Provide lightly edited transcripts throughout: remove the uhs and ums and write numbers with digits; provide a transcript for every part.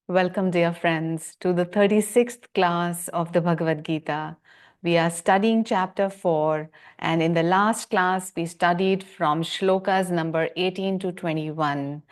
Welcome, dear friends, to the 36th class of the Bhagavad Gita. We are studying chapter 4, and in the last class, we studied from shlokas number 18 to 21.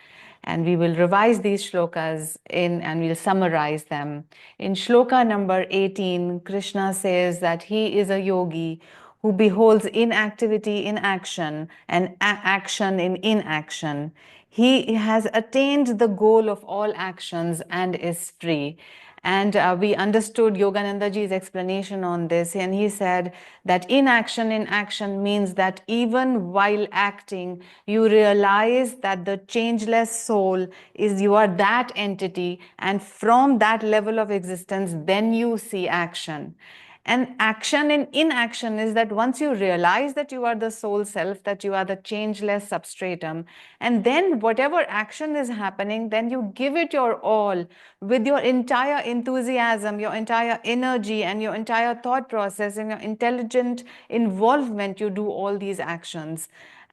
And we will revise these shlokas and we'll summarize them. In shloka number 18, Krishna says that he is a yogi who beholds inactivity in action and action in inaction. He has attained the goal of all actions and is free. And we understood Yoganandaji's explanation on this, and he said that inaction in action means that even while acting, you realize that the changeless soul is you are that entity, and from that level of existence, then you see action. And action in inaction is that once you realize that you are the soul self, that you are the changeless substratum, and then whatever action is happening, then you give it your all with your entire enthusiasm, your entire energy, and your entire thought process, and your intelligent involvement, you do all these actions.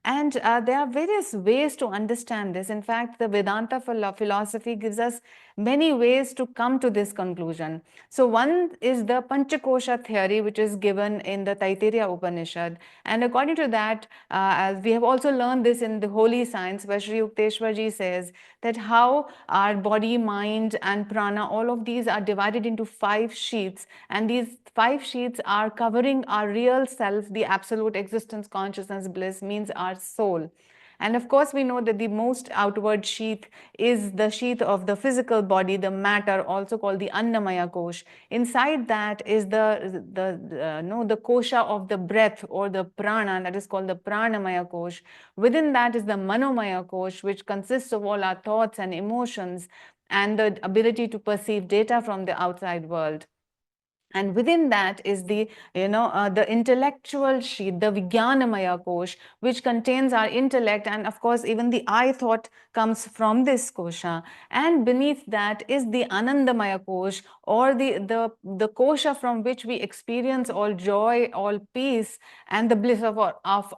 And there are various ways to understand this. In fact, the Vedanta philosophy gives us many ways to come to this conclusion. So one is the Panchakosha theory, which is given in the Taittiriya Upanishad. And according to that, as we have also learned this in the holy science, where Sri Yukteswarji says that how our body, mind, and prana, all of these are divided into 5 sheets. And these 5 sheets are covering our real self, the absolute existence, consciousness, bliss, means our soul. And of course, we know that the most outward sheath is the sheath of the physical body, the matter, also called the Annamaya Kosh. Inside that is the kosha of the breath or the prana, that is called the Pranamaya Kosh. Within that is the Manomaya Kosh, which consists of all our thoughts and emotions and the ability to perceive data from the outside world. And within that is the intellectual sheet, the Vijnanamaya Kosh, which contains our intellect, and of course even the I thought comes from this kosha. And beneath that is the Anandamaya Kosh, or the kosha from which we experience all joy, all peace, and the bliss of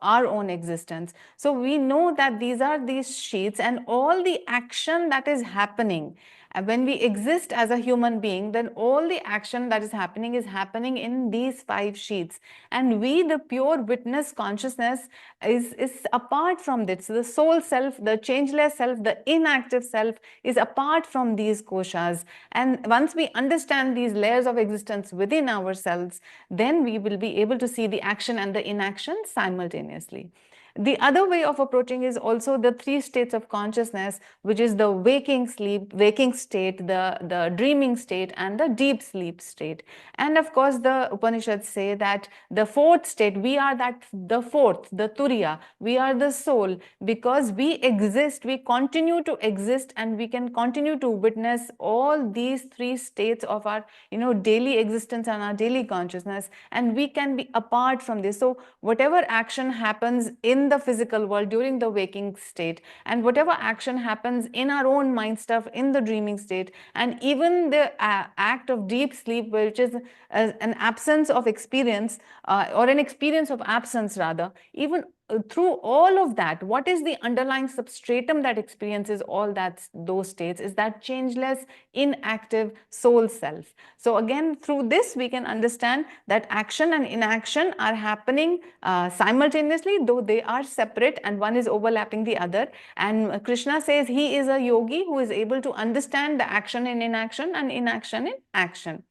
our own existence. So we know that these are these sheets, and all the action that is happening when we exist as a human being, then all the action that is happening in these 5 sheets. And we, the pure witness consciousness, is apart from this. So the soul self, the changeless self, the inactive self is apart from these koshas. And once we understand these layers of existence within ourselves, then we will be able to see the action and the inaction simultaneously. The other way of approaching is also the 3 states of consciousness, which is the waking state, the dreaming state, and the deep sleep state. And of course, the Upanishads say that the 4th state, we are the 4th, the Turiya, we are the soul, because we exist, we continue to exist, and we can continue to witness all these 3 states of our daily existence and our daily consciousness, and we can be apart from this. So whatever action happens in the physical world during the waking state, and whatever action happens in our own mind stuff in the dreaming state, and even the act of deep sleep, which is an absence of experience, or an experience of absence rather, even through all of that, what is the underlying substratum that experiences all those states is that changeless, inactive soul self. So again, through this, we can understand that action and inaction are happening simultaneously, though they are separate and one is overlapping the other. And Krishna says he is a yogi who is able to understand the action in inaction and inaction in action.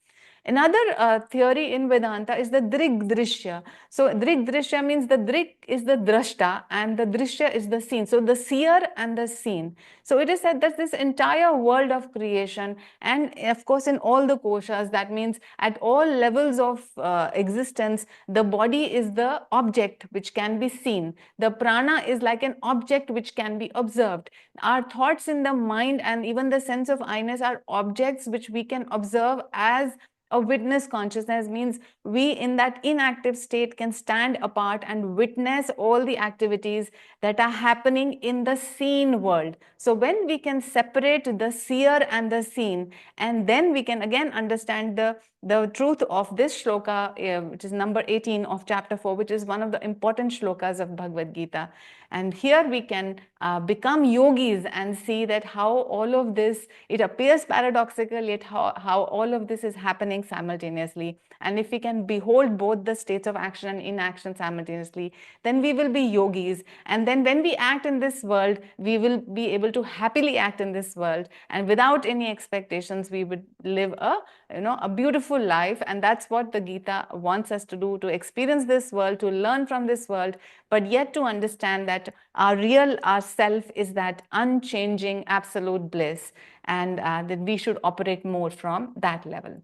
Another theory in Vedanta is the Drig Drishya. So Drig Drishya means the Drig is the Drashta and the Drishya is the seen. So the seer and the seen. So it is said that this entire world of creation, and of course in all the koshas, that means at all levels of existence, the body is the object which can be seen. The prana is like an object which can be observed. Our thoughts in the mind and even the sense of I-ness are objects which we can observe as a witness consciousness, means we in that inactive state can stand apart and witness all the activities that are happening in the seen world. So when we can separate the seer and the seen, and then we can again understand the the truth of this shloka, which is number 18 of chapter 4, which is one of the important shlokas of Bhagavad Gita. And here we can become yogis and see that how all of this, it appears paradoxical, yet how all of this is happening simultaneously. And if we can behold both the states of action and inaction simultaneously, then we will be yogis. And then when we act in this world, we will be able to happily act in this world. And without any expectations, we would live a beautiful life. And that's what the Gita wants us to do, to experience this world, to learn from this world, but yet to understand that our self is that unchanging absolute bliss, and that we should operate more from that level.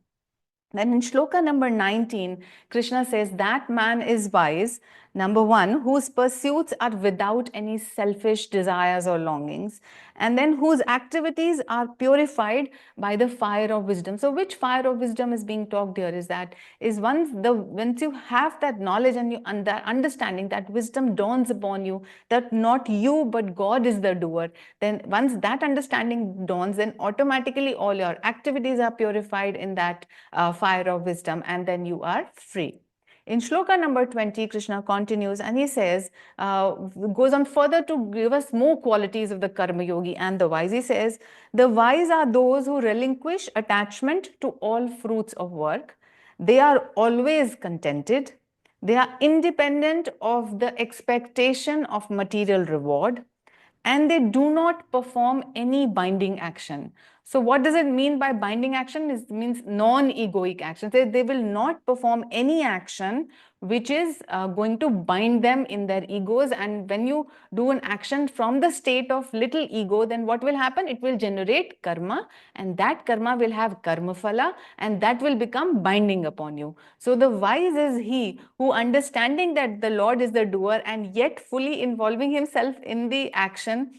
Then in shloka number 19, Krishna says that man is wise, number one, whose pursuits are without any selfish desires or longings, and then whose activities are purified by the fire of wisdom. So which fire of wisdom is being talked here is once you have that knowledge and that understanding, that wisdom dawns upon you, that not you but God is the doer, then once that understanding dawns, then automatically all your activities are purified in that fire of wisdom, and then you are free. In shloka number 20, Krishna continues and he says, goes on further to give us more qualities of the karma yogi and the wise. He says, the wise are those who relinquish attachment to all fruits of work. They are always contented. They are independent of the expectation of material reward, and they do not perform any binding action. So what does it mean by binding action? It means non-egoic action. They will not perform any action which is going to bind them in their egos. And when you do an action from the state of little ego, then what will happen? It will generate karma, and that karma will have karma phala, and that will become binding upon you. So the wise is he who, understanding that the Lord is the doer and yet fully involving himself in the action,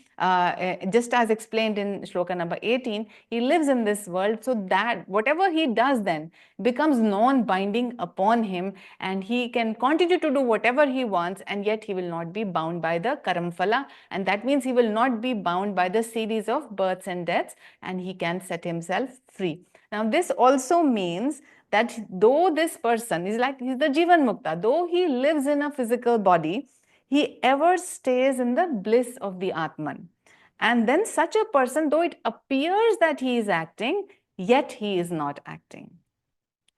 just as explained in shloka number 18, he lives in this world so that whatever he does then becomes non-binding upon him, and he can continue to do whatever he wants, and yet he will not be bound by the karam phala, and that means he will not be bound by the series of births and deaths, and he can set himself free. Now this also means that though this person is like, he's the Jivan Mukta, though he lives in a physical body, he ever stays in the bliss of the Atman. And then such a person, though it appears that he is acting, yet he is not acting.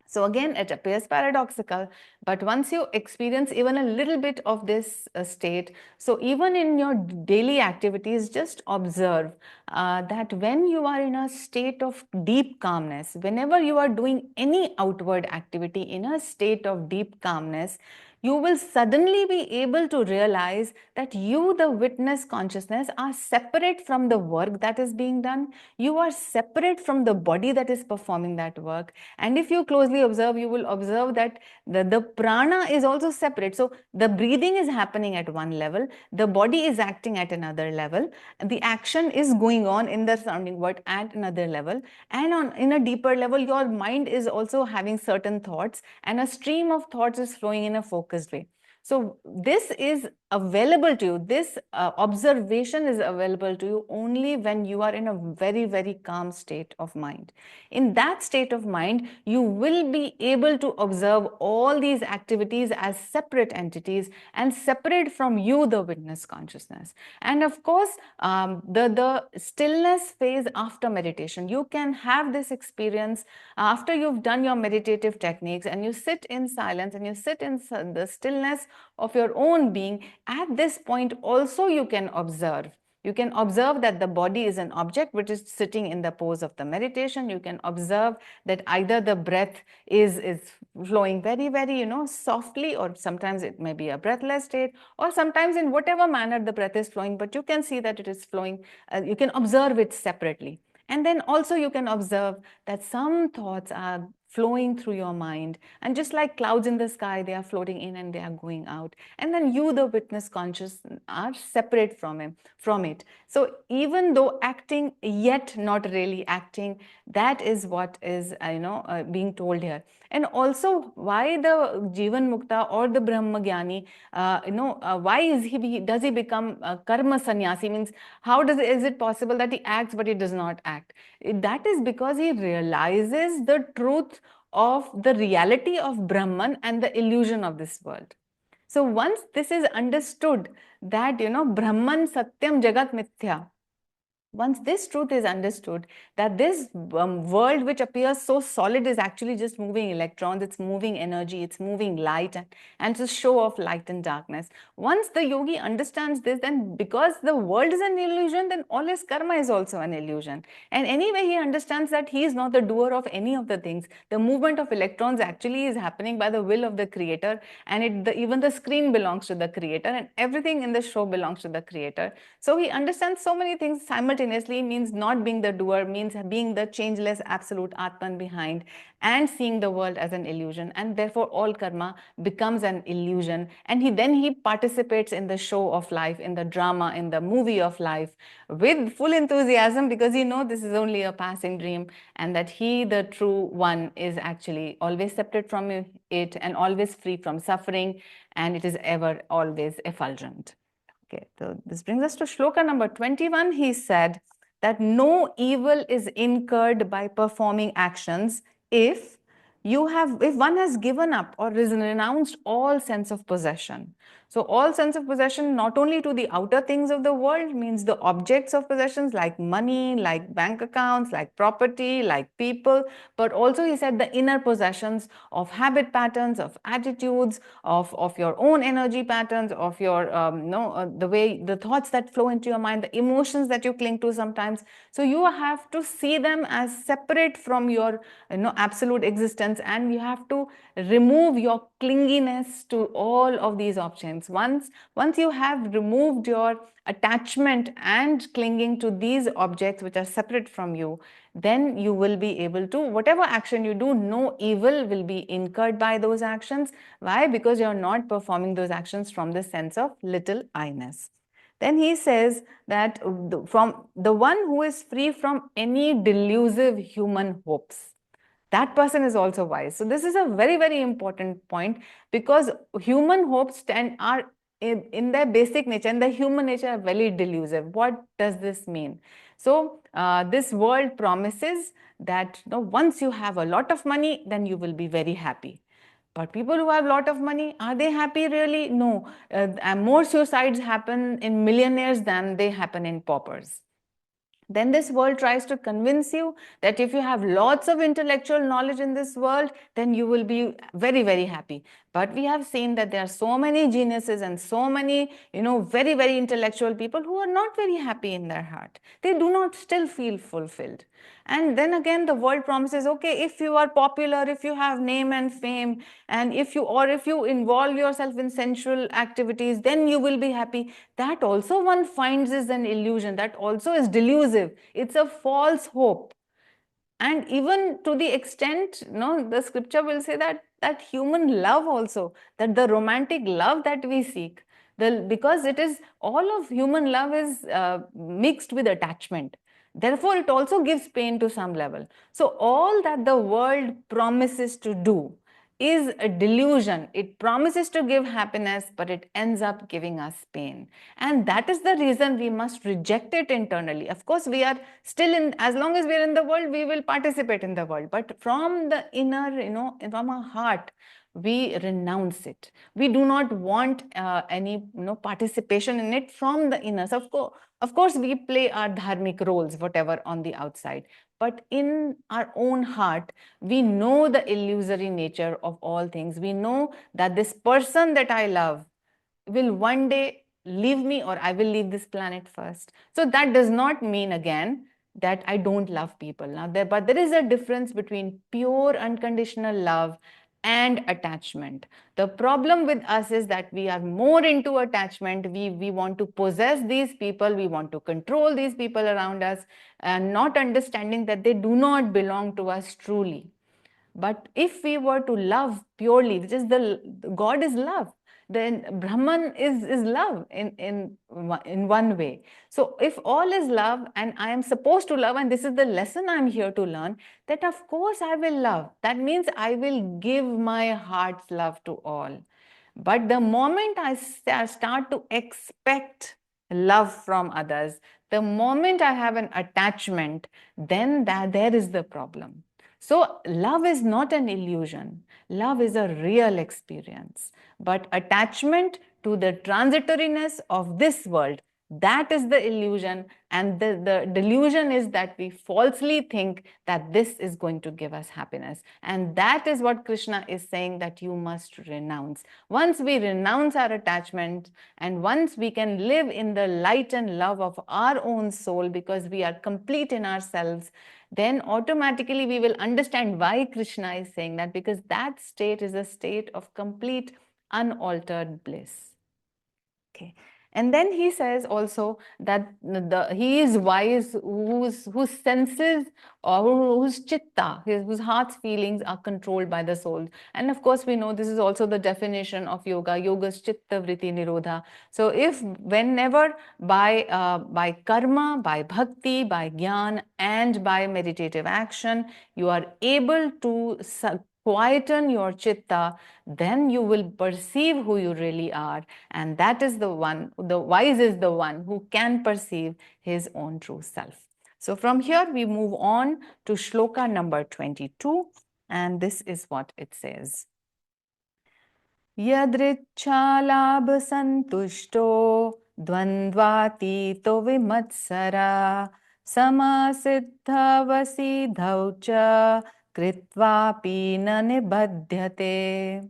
So again, it appears paradoxical, but once you experience even a little bit of this state, so even in your daily activities, just observe that when you are in a state of deep calmness, whenever you are doing any outward activity in a state of deep calmness, you will suddenly be able to realize that you, the witness consciousness, are separate from the work that is being done. You are separate from the body that is performing that work. And if you closely observe, you will observe that the prana is also separate. So the breathing is happening at one level, the body is acting at another level, the action is going on in the surrounding world at another level, and in a deeper level, your mind is also having certain thoughts, and a stream of thoughts is flowing in a focused way. So this is available to you. This observation is available to you only when you are in a very, very calm state of mind. In that state of mind, you will be able to observe all these activities as separate entities and separate from you, the witness consciousness. And of course, the stillness phase after meditation, you can have this experience after you've done your meditative techniques and you sit in silence and you sit in the stillness of your own being. At this point also you can observe. You can observe that the body is an object which is sitting in the pose of the meditation. You can observe that either the breath is flowing very, very, softly, or sometimes it may be a breathless state, or sometimes in whatever manner the breath is flowing, but you can see that it is flowing. You can observe it separately. And then also you can observe that some thoughts are flowing through your mind, and just like clouds in the sky, they are floating in and they are going out, and then you, the witness conscious, are separate from it. So even though acting, yet not really acting, that is what is being told here. And also, why the Jivan Mukta or the Brahma Jnani, why does he become karma sannyasi? Means, how is it possible that he acts but he does not act? That is because he realizes the truth of the reality of Brahman and the illusion of this world. So once this is understood that, Brahman Satyam Jagat Mithya, once this truth is understood, that this world which appears so solid is actually just moving electrons, it's moving energy, it's moving light, and it's a show of light and darkness. Once the yogi understands this, then because the world is an illusion, then all his karma is also an illusion. And anyway, he understands that he is not the doer of any of the things. The movement of electrons actually is happening by the will of the creator, and even the screen belongs to the creator, and everything in the show belongs to the creator. So he understands so many things simultaneously, means not being the doer, means being the changeless absolute atman behind, and seeing the world as an illusion, and therefore all karma becomes an illusion. And then he participates in the show of life, in the drama, in the movie of life, with full enthusiasm, because he knows this is only a passing dream, and that he, the true one, is actually always separate from it and always free from suffering, and it is ever always effulgent. Okay, so this brings us to shloka number 21. He said that no evil is incurred by performing actions if one has given up or renounced all sense of possession. So all sense of possession, not only to the outer things of the world, means the objects of possessions like money, like bank accounts, like property, like people, but also he said the inner possessions of habit patterns, of attitudes, of your own energy patterns, of your the thoughts that flow into your mind, the emotions that you cling to sometimes. So you have to see them as separate from your absolute existence, and you have to remove your clinginess to all of these options. Once you have removed your attachment and clinging to these objects which are separate from you, then you will be able to, whatever action you do, no evil will be incurred by those actions. Why? Because you're not performing those actions from the sense of little I-ness. Then he says that from the one who is free from any delusive human hopes, that person is also wise. So this is a very, very important point, because human hopes are in their basic nature, and the human nature are very delusive. What does this mean? So this world promises that once you have a lot of money, then you will be very happy. But people who have a lot of money, are they happy really? No. More suicides happen in millionaires than they happen in paupers. Then this world tries to convince you that if you have lots of intellectual knowledge in this world, then you will be very, very happy. But we have seen that there are so many geniuses and so many, very, very intellectual people who are not very happy in their heart. They do not still feel fulfilled. And then again, the world promises, okay, if you are popular, if you have name and fame, and if you involve yourself in sensual activities, then you will be happy. That also one finds is an illusion. That also is delusive. It's a false hope. And even to the extent, the scripture will say that human love also, that the romantic love that we seek, because it is all of human love is mixed with attachment. Therefore, it also gives pain to some level. So all that the world promises to do is a delusion. It promises to give happiness, but it ends up giving us pain. And that is the reason we must reject it internally. Of course, we are still as long as we are in the world, we will participate in the world. But from the inner, from our heart, we renounce it. We do not want any participation in it from the inner. So of course, we play our dharmic roles, whatever, on the outside. But in our own heart, we know the illusory nature of all things. We know that this person that I love will one day leave me, or I will leave this planet first. So that does not mean, again, that I don't love people. But there is a difference between pure unconditional love and attachment. The problem with us is that we are more into attachment. We want to possess these people, we want to control these people around us, and not understanding that they do not belong to us truly. But if we were to love purely, which is the God is love, then Brahman is love in one way. So if all is love and I am supposed to love, and this is the lesson I'm here to learn, that of course I will love. That means I will give my heart's love to all. But the moment I start to expect love from others, the moment I have an attachment, then there is the problem. So love is not an illusion. Love is a real experience. But attachment to the transitoriness of this world, that is the illusion, and the delusion is that we falsely think that this is going to give us happiness. And that is what Krishna is saying, that you must renounce. Once we renounce our attachment, and once we can live in the light and love of our own soul, because we are complete in ourselves, then automatically we will understand why Krishna is saying that, because that state is a state of complete unaltered bliss. Okay. And then he says also that he is wise whose senses, or whose chitta, whose heart's feelings are controlled by the soul. And of course, we know this is also the definition of yoga. Yoga's chitta vritti nirodha. So if whenever by karma, by bhakti, by jnana, and by meditative action, you are able to quieten your chitta, then you will perceive who you really are. And that is the one, the wise is the one who can perceive his own true self. So from here we move on to shloka number 22, and this is what it says. Yadrichhalabh santushto dvandvatito vimatsara samasiddhavasiddhau cha kritvapi na nibadhyate.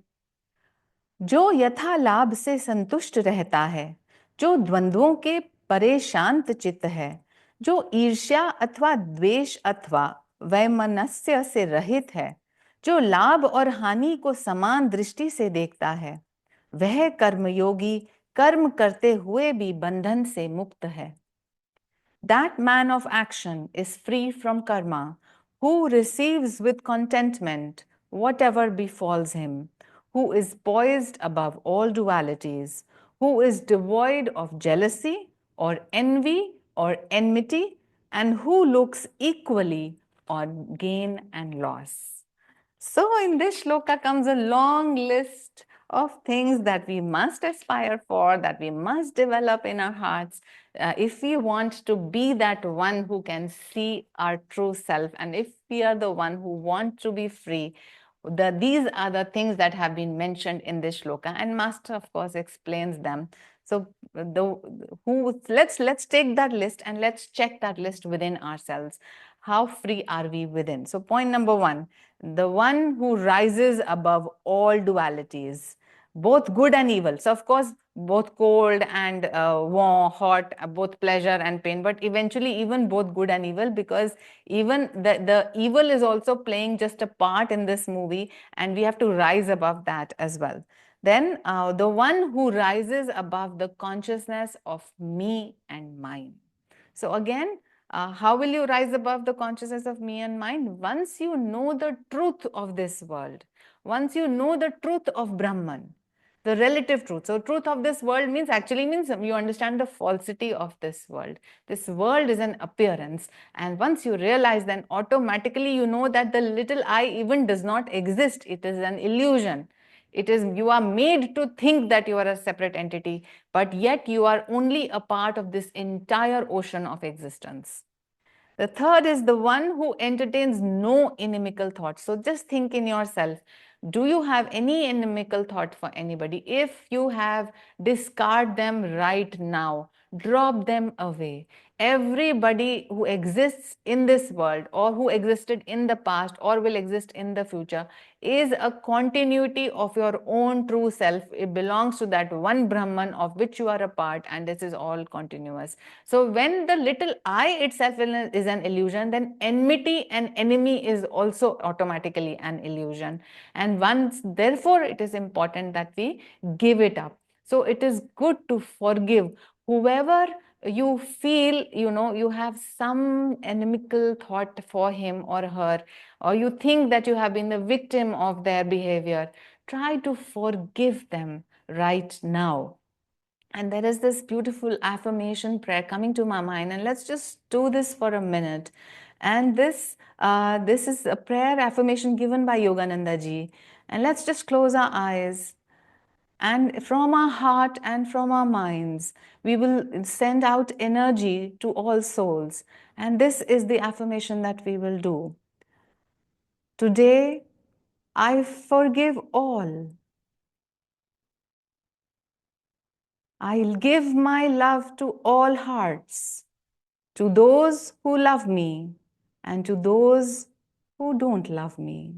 जो यथा लाभ से संतुष्ट रहता है, जो द्वंद्वों के परे शांत चित्त है, जो ईर्ष्या अथवा द्वेष अथवा वैमनस्य से रहित है, जो लाभ और हानि को समान दृष्टि से देखता है, वह कर्मयोगी कर्म करते हुए भी बंधन से मुक्त है. That man of action is free from karma, who receives with contentment whatever befalls him, who is poised above all dualities, who is devoid of jealousy or envy or enmity, and who looks equally on gain and loss. So in this shloka comes a long list of things that we must aspire for, that we must develop in our hearts, if we want to be that one who can see our true self, and if we are the one who want to be free. These are the things that have been mentioned in this shloka, and Master of course explains them. So let's take that list and let's check that list within ourselves. How free are we within? So point number one, the one who rises above all dualities, both good and evil. So of course, both cold and warm, hot, both pleasure and pain, but eventually even both good and evil, because even the evil is also playing just a part in this movie, and we have to rise above that as well. Then the one who rises above the consciousness of me and mine. So again, how will you rise above the consciousness of me and mine? Once you know the truth of this world, once you know the truth of Brahman, the relative truth. So truth of this world means you understand the falsity of this world. This world is an appearance, and once you realize, then automatically you know that the little I even does not exist. It is an illusion. You are made to think that you are a separate entity, but yet you are only a part of this entire ocean of existence. The third is the one who entertains no inimical thoughts. So just think in yourself, do you have any inimical thought for anybody? If you have, discard them right now. Drop them away. Everybody who exists in this world, or who existed in the past or will exist in the future, is a continuity of your own true self. It belongs to that one Brahman of which you are a part, and this is all continuous. So when the little I itself is an illusion, then enmity and enemy is also automatically an illusion. And once, therefore, it is important that we give it up. So it is good to forgive whoever you feel, you have some inimical thought for him or her, or you think that you have been the victim of their behavior. Try to forgive them right now. And there is this beautiful affirmation prayer coming to my mind, and let's just do this for a minute. And this is a prayer affirmation given by Yogananda ji. And let's just close our eyes. And from our heart and from our minds, we will send out energy to all souls. And this is the affirmation that we will do. Today, I forgive all. I'll give my love to all hearts, to those who love me and to those who don't love me.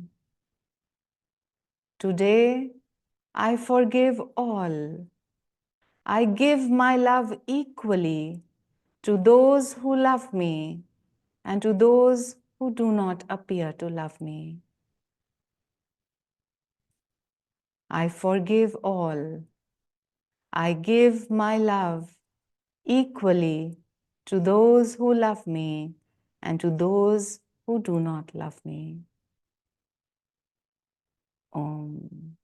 Today, I forgive all. I give my love equally to those who love me and to those who do not appear to love me. I forgive all. I give my love equally to those who love me and to those who do not love me. Om.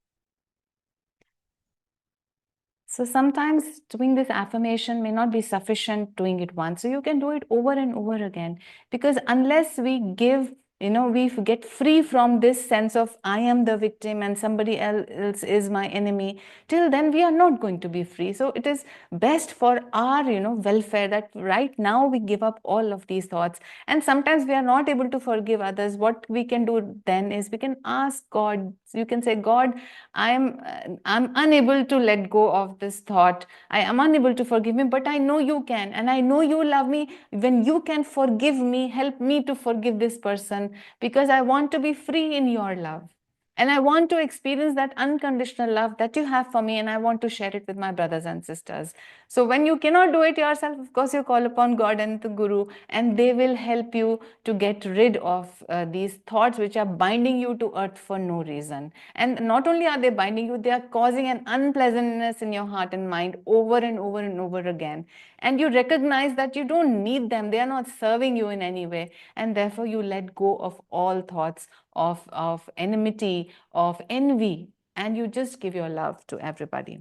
So sometimes doing this affirmation may not be sufficient doing it once. So you can do it over and over again, because unless we give, we get free from this sense of I am the victim and somebody else is my enemy, till then we are not going to be free. So it is best for our, welfare that right now we give up all of these thoughts. And sometimes we are not able to forgive others. What we can do then is we can ask God. You can say, God, I'm unable to let go of this thought. I am unable to forgive me, but I know you can, and I know you love me. When you can forgive me, help me to forgive this person, because I want to be free in your love. And I want to experience that unconditional love that you have for me, and I want to share it with my brothers and sisters. So when you cannot do it yourself, of course, you call upon God and the Guru, and they will help you to get rid of these thoughts which are binding you to earth for no reason. And not only are they binding you, they are causing an unpleasantness in your heart and mind over and over and over again. And you recognize that you don't need them, they are not serving you in any way. And therefore, you let go of all thoughts of enmity, of envy, and you just give your love to everybody.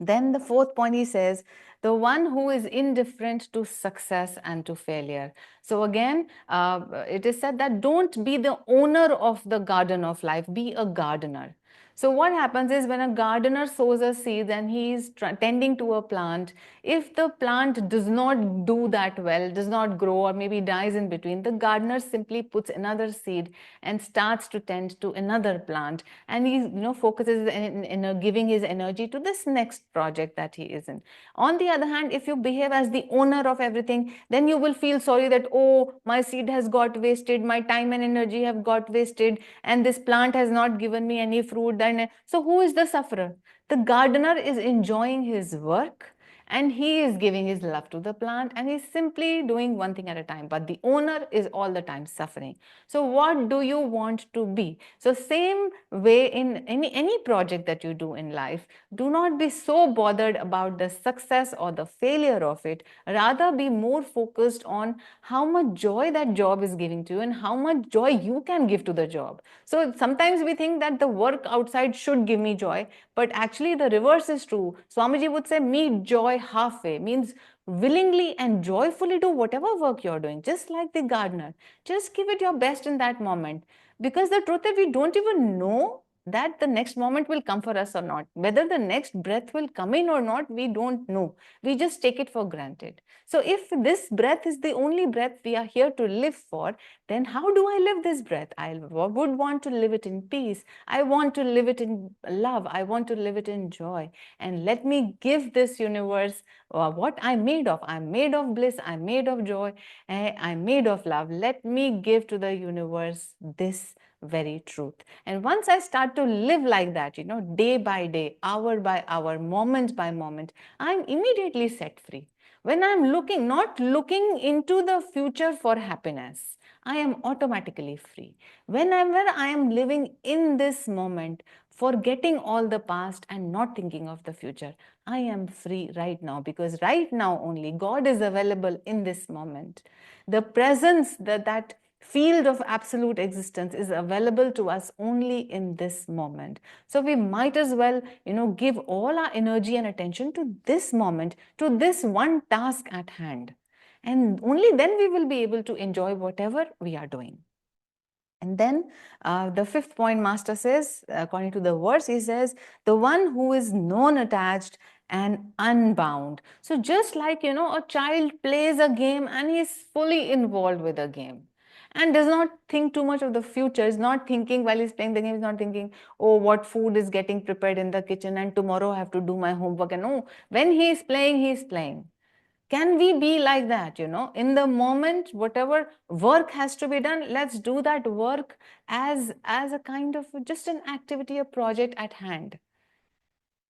Then the fourth point, he says, the one who is indifferent to success and to failure. So again, it is said that don't be the owner of the garden of life, be a gardener. So what happens is, when a gardener sows a seed and he is tending to a plant, if the plant does not do that well, does not grow, or maybe dies in between, the gardener simply puts another seed and starts to tend to another plant, and he focuses in giving his energy to this next project that he is in. On the other hand, if you behave as the owner of everything, then you will feel sorry that, oh, my seed has got wasted, my time and energy have got wasted, and this plant has not given me any fruit. And so who is the sufferer? The gardener is enjoying his work, and he is giving his love to the plant, and he's simply doing one thing at a time, but the owner is all the time suffering. So what do you want to be? So same way, in any project that you do in life, do not be so bothered about the success or the failure of it. Rather, be more focused on how much joy that job is giving to you and how much joy you can give to the job. So sometimes we think that the work outside should give me joy, but actually the reverse is true. Swamiji would say, meet joy halfway, means willingly and joyfully do whatever work you're doing, just like the gardener. Just give it your best in that moment, because the truth is, we don't even know that the next moment will come for us or not. Whether the next breath will come in or not, we don't know. We just take it for granted. So if this breath is the only breath we are here to live for, then how do I live this breath? I would want to live it in peace. I want to live it in love. I want to live it in joy. And let me give this universe what I'm made of. I'm made of bliss. I'm made of joy. I'm made of love. Let me give to the universe this very truth. And once I start to live like that, day by day, hour by hour, moment by moment, I'm immediately set free. When I'm not looking into the future for happiness, I am automatically free. Whenever I am living in this moment, forgetting all the past and not thinking of the future, I am free right now, because right now only God is available in this moment. The presence, that field of absolute existence is available to us only in this moment. So we might as well, give all our energy and attention to this moment, to this one task at hand. And only then we will be able to enjoy whatever we are doing. And then the fifth point, Master says, according to the verse, he says, the one who is non-attached and unbound. So just like, a child plays a game and he's fully involved with a game. and does not think too much of the future, is not thinking while he's playing the game, is not thinking, oh, what food is getting prepared in the kitchen and tomorrow I have to do my homework. And no, when he is playing, he is playing. Can we be like that? In the moment, whatever work has to be done, let's do that work as a kind of just an activity, a project at hand.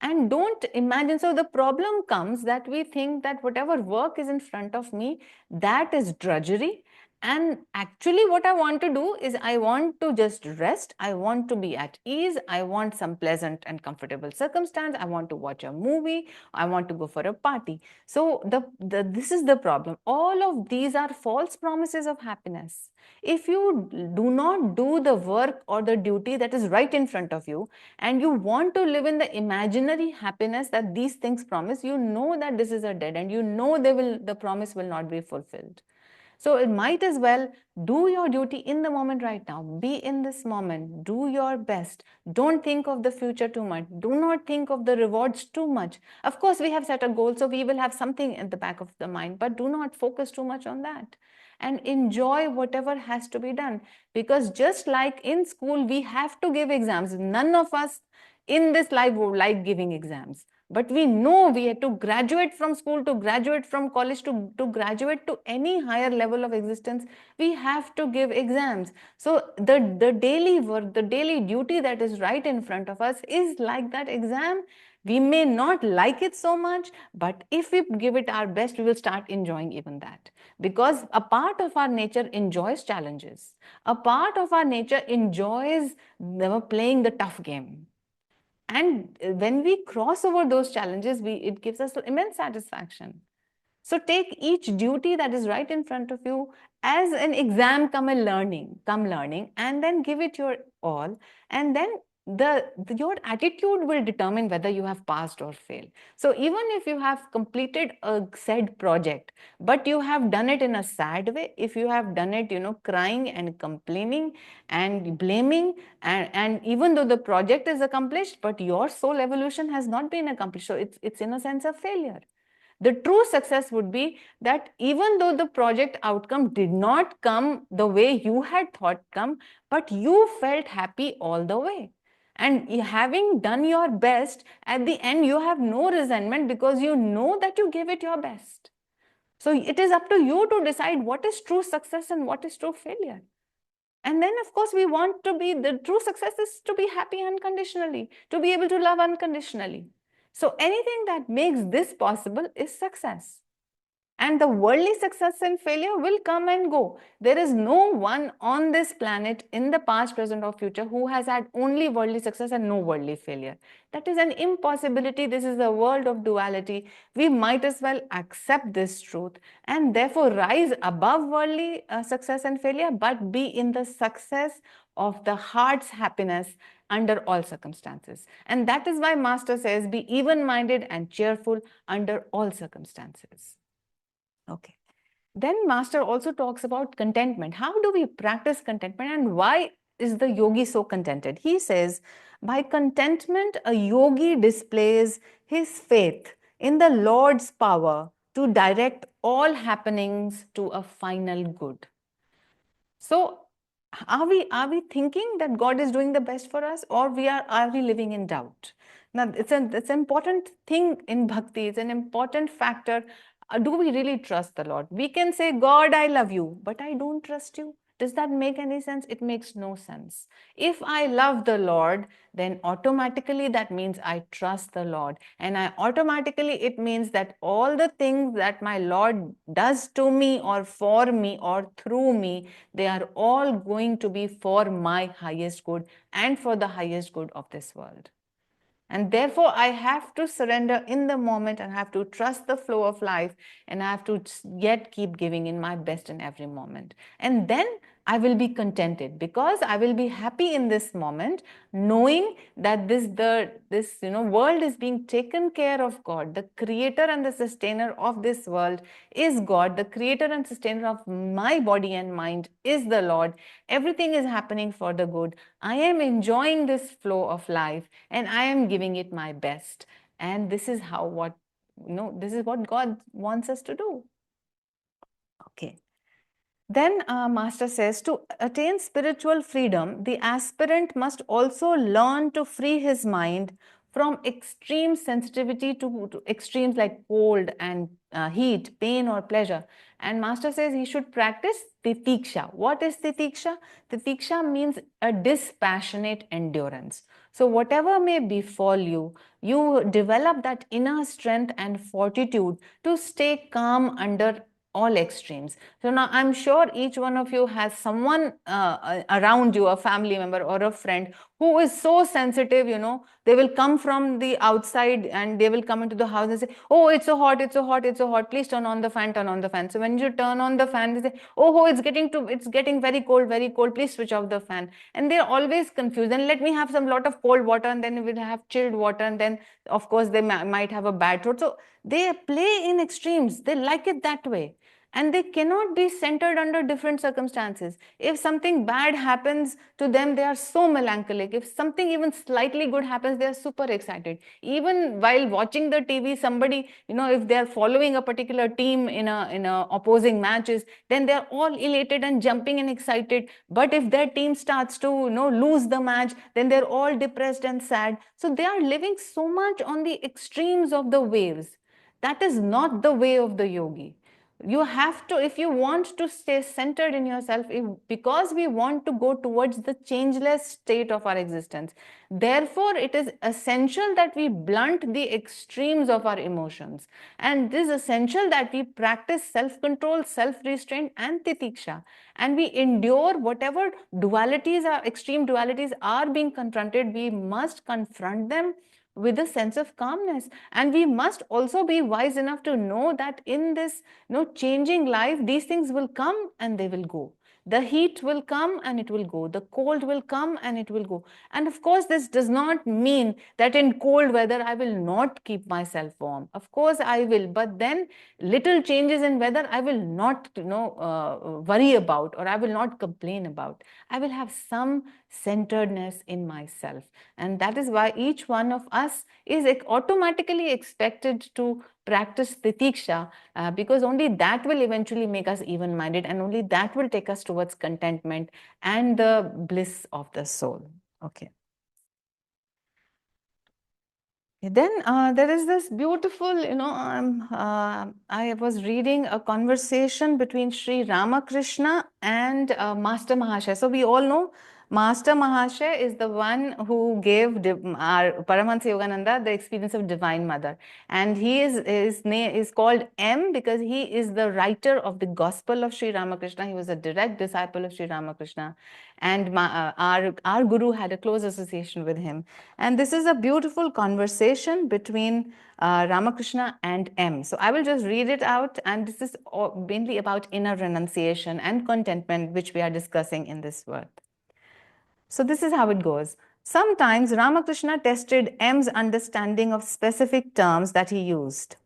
And don't imagine. So the problem comes that we think that whatever work is in front of me, that is drudgery. And actually, what I want to do is I want to just rest. I want to be at ease. I want some pleasant and comfortable circumstance. I want to watch a movie. I want to go for a party. So this is the problem. All of these are false promises of happiness. If you do not do the work or the duty that is right in front of you, and you want to live in the imaginary happiness that these things promise, you know that this is a dead end. You know the promise will not be fulfilled. So it might as well do your duty in the moment right now. Be in this moment. Do your best. Don't think of the future too much. Do not think of the rewards too much. Of course, we have set a goal, so we will have something in the back of the mind, but do not focus too much on that. And enjoy whatever has to be done. Because just like in school, we have to give exams. None of us in this life would like giving exams. But we know we have to graduate from school, to graduate from college, to graduate to any higher level of existence, we have to give exams. So the daily work, the daily duty that is right in front of us is like that exam. We may not like it so much, but if we give it our best, we will start enjoying even that. Because a part of our nature enjoys challenges. A part of our nature enjoys playing the tough game. And when we cross over those challenges, it gives us immense satisfaction. So take each duty that is right in front of you as an exam, come learning, and then give it your all. And then your attitude will determine whether you have passed or failed. So even if you have completed a said project, but you have done it in a sad way, if you have done it, crying and complaining and blaming, and even though the project is accomplished, but your soul evolution has not been accomplished, so it's in a sense a failure. The true success would be that even though the project outcome did not come the way you had thought come, but you felt happy all the way. And having done your best, at the end you have no resentment because you know that you gave it your best. So it is up to you to decide what is true success and what is true failure. And then, of course, we want to be, the true success is to be happy unconditionally, to be able to love unconditionally. So anything that makes this possible is success. And the worldly success and failure will come and go. There is no one on this planet in the past, present, or future who has had only worldly success and no worldly failure. That is an impossibility. This is a world of duality. We might as well accept this truth and therefore rise above worldly success and failure, but be in the success of the heart's happiness under all circumstances. And that is why Master says, be even-minded and cheerful under all circumstances. Okay. Then Master also talks about contentment. How do we practice contentment and why is the yogi so contented? He says, by contentment, a yogi displays his faith in the Lord's power to direct all happenings to a final good. So are we thinking that God is doing the best for us, or are we living in doubt? Now it's an important thing in bhakti. It's an important factor. Do we really trust the Lord? We can say, God, I love you, but I don't trust you. Does that make any sense? It makes no sense. If I love the Lord, then automatically that means I trust the Lord. And it means that all the things that my Lord does to me or for me or through me, they are all going to be for my highest good and for the highest good of this world. And therefore, I have to surrender in the moment and have to trust the flow of life, and I have to yet keep giving in my best in every moment. And then I will be contented because I will be happy in this moment, knowing that this world is being taken care of God. The creator and the sustainer of this world is God. The creator and sustainer of my body and mind is the Lord. Everything is happening for the good. I am enjoying this flow of life and I am giving it my best. And this is this is what God wants us to do. Okay. Then Master says, to attain spiritual freedom, the aspirant must also learn to free his mind from extreme sensitivity to extremes like cold and heat, pain or pleasure. And Master says he should practice titiksha. What is titiksha? Titiksha means a dispassionate endurance. So whatever may befall you, you develop that inner strength and fortitude to stay calm under all extremes. So now I'm sure each one of you has someone around you, a family member or a friend who is so sensitive, they will come from the outside and they will come into the house and say, oh, it's so hot, it's so hot, it's so hot. Please turn on the fan, turn on the fan. So when you turn on the fan, they say, oh, it's getting very cold, very cold. Please switch off the fan. And they're always confused. And let me have some lot of cold water and then we'll have chilled water. And then of course they might have a bad throat. So they play in extremes. They like it that way. And they cannot be centered under different circumstances. If something bad happens to them, they are so melancholic. If something even slightly good happens, they are super excited. Even while watching the TV, somebody, if they are following a particular team in a opposing matches, then they are all elated and jumping and excited. But if their team starts to lose the match, then they're all depressed and sad. So they are living so much on the extremes of the waves. That is not the way of the yogi. You have to, if you want to stay centered in yourself, because we want to go towards the changeless state of our existence, therefore it is essential that we blunt the extremes of our emotions, and it is essential that we practice self-control, self-restraint and titiksha, and we endure whatever dualities are, extreme dualities are being confronted. We must confront them with a sense of calmness, and we must also be wise enough to know that in this changing life, these things will come and they will go. The heat will come and it will go. The cold will come and it will go. And of course, this does not mean that in cold weather I will not keep myself warm. Of course I will, but then little changes in weather I will not worry about, or I will not complain about. I will have some centeredness in myself. And that is why each one of us is automatically expected to practice titiksha, because only that will eventually make us even-minded, and only that will take us towards contentment and the bliss of the soul. Okay. Then there is this beautiful, I was reading a conversation between Sri Ramakrishna and Master Mahashaya. So we all know Master Mahashaya is the one who gave our Paramahansa Yogananda the experience of Divine Mother. And his name is called M because he is the writer of the Gospel of Sri Ramakrishna. He was a direct disciple of Sri Ramakrishna. And our Guru had a close association with him. And this is a beautiful conversation between Ramakrishna and M. So I will just read it out, and this is mainly about inner renunciation and contentment, which we are discussing in this work. So this is how it goes. Sometimes Ramakrishna tested M's understanding of specific terms that he used.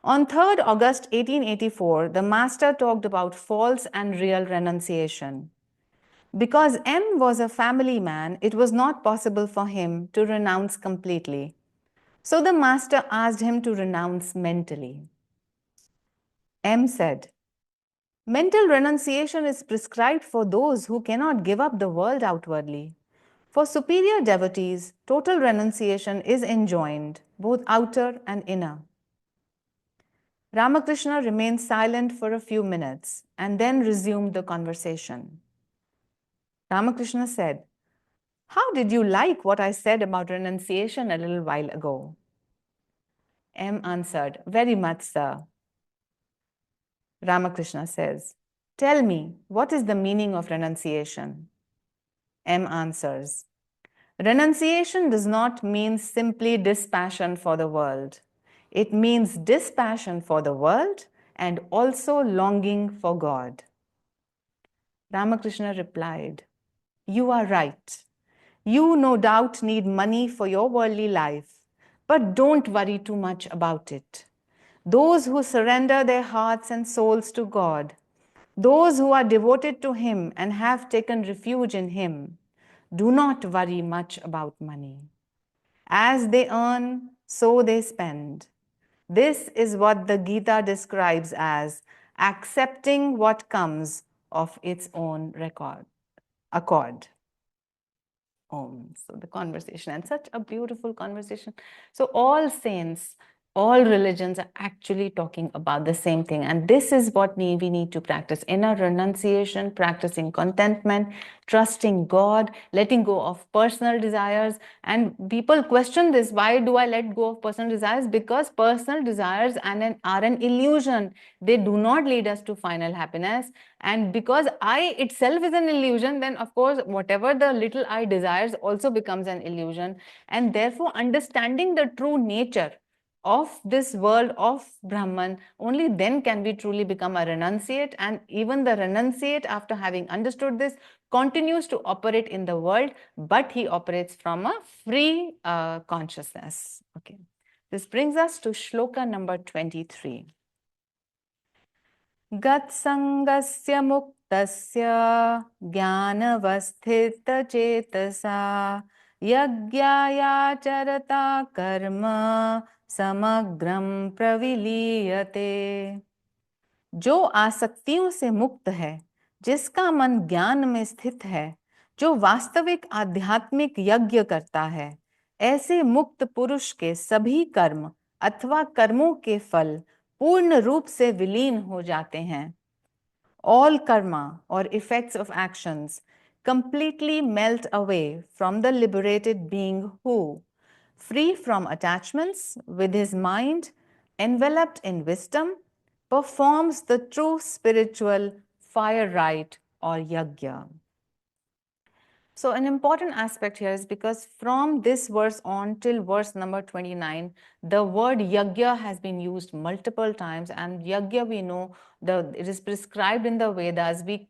On 3rd August 1884, the master talked about false and real renunciation. Because M was a family man, it was not possible for him to renounce completely. So the master asked him to renounce mentally. M said, mental renunciation is prescribed for those who cannot give up the world outwardly. For superior devotees, total renunciation is enjoined, both outer and inner. Ramakrishna remained silent for a few minutes and then resumed the conversation. Ramakrishna said, how did you like what I said about renunciation a little while ago? M answered, very much, sir. Ramakrishna says, tell me, what is the meaning of renunciation? M answers, renunciation does not mean simply dispassion for the world. It means dispassion for the world and also longing for God. Ramakrishna replied, you are right. You no doubt need money for your worldly life, but don't worry too much about it. Those who surrender their hearts and souls to God, those who are devoted to Him and have taken refuge in Him, do not worry much about money. As they earn, so they spend. This is what the Gita describes as accepting what comes of its own accord. So the conversation, and such a beautiful conversation. So all saints, all religions are actually talking about the same thing. And this is what we need to practice: inner renunciation, practicing contentment, trusting God, letting go of personal desires. And people question this: why do I let go of personal desires? Because personal desires are an illusion. They do not lead us to final happiness. And because I itself is an illusion, then of course whatever the little I desires also becomes an illusion. And therefore understanding the true nature of this world, of Brahman, only then can we truly become a renunciate. And even the renunciate, after having understood this, continues to operate in the world, but he operates from a free consciousness. Okay, this brings us to shloka number 23. गत्सङ्गस्य मुक्तस्य ज्ञानवस्थितचेतसा यज्ञायाचरता कर्म समग्रं प्रविलीयते। जो आसक्तियों से मुक्त है, जिसका मन ज्ञान में स्थित है, जो वास्तविक आध्यात्मिक यज्ञ करता है, ऐसे मुक्त पुरुष के सभी कर्म अथवा कर्मों के फल पूर्ण रूप से विलीन हो जाते हैं. All karma or effects of actions completely melt away from the liberated being who, free from attachments, with his mind enveloped in wisdom, performs the true spiritual fire rite or yajna. So an important aspect here is because from this verse on till verse number 29, the word yajna has been used multiple times, and yajna, we know, it is prescribed in the Vedas. We